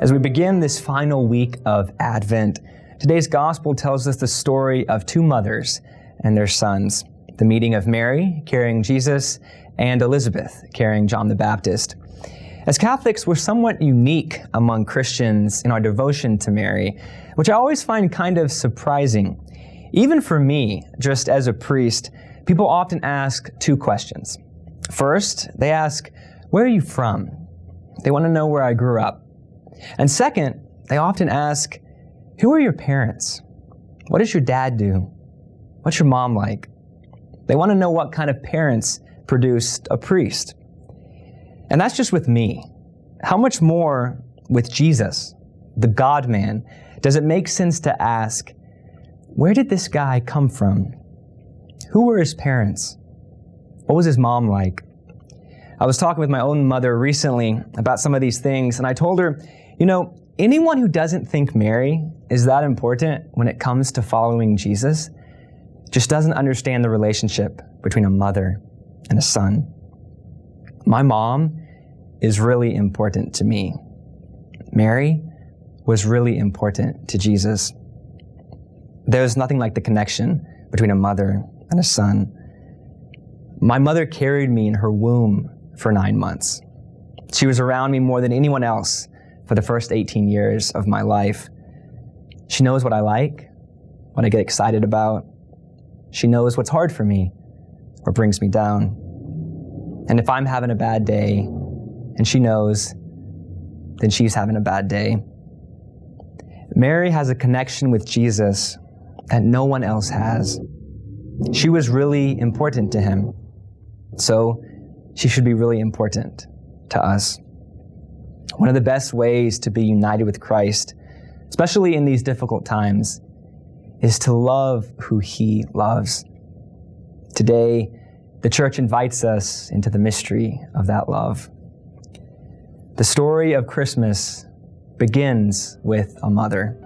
As we begin this final week of Advent, today's gospel tells us the story of two mothers and their sons, the meeting of Mary carrying Jesus and Elizabeth carrying John the Baptist. As Catholics, we're somewhat unique among Christians in our devotion to Mary, which I always find kind of surprising. Even for me, just as a priest, people often ask two questions. First, they ask, "Where are you from?" They want to know where I grew up. And second, they often ask, "Who are your parents? What does your dad do? What's your mom like?" They want to know what kind of parents produced a priest. And that's just with me. How much more with Jesus, the God-man, does it make sense to ask, where did this guy come from? Who were his parents? What was his mom like? I was talking with my own mother recently about some of these things, and I told her, anyone who doesn't think Mary is that important when it comes to following Jesus just doesn't understand the relationship between a mother and a son. My mom is really important to me. Mary was really important to Jesus. There's nothing like the connection between a mother and a son. My mother carried me in her womb for 9 months. She was around me more than anyone else for the first 18 years of my life. She knows what I like, what I get excited about. She knows what's hard for me or brings me down. And if I'm having a bad day and she knows, then she's having a bad day. Mary has a connection with Jesus that no one else has. She was really important to him, so she should be really important to us. One of the best ways to be united with Christ, especially in these difficult times, is to love who he loves. Today, the church invites us into the mystery of that love. The story of Christmas begins with a mother.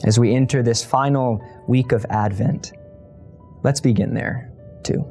As we enter this final week of Advent, let's begin there too.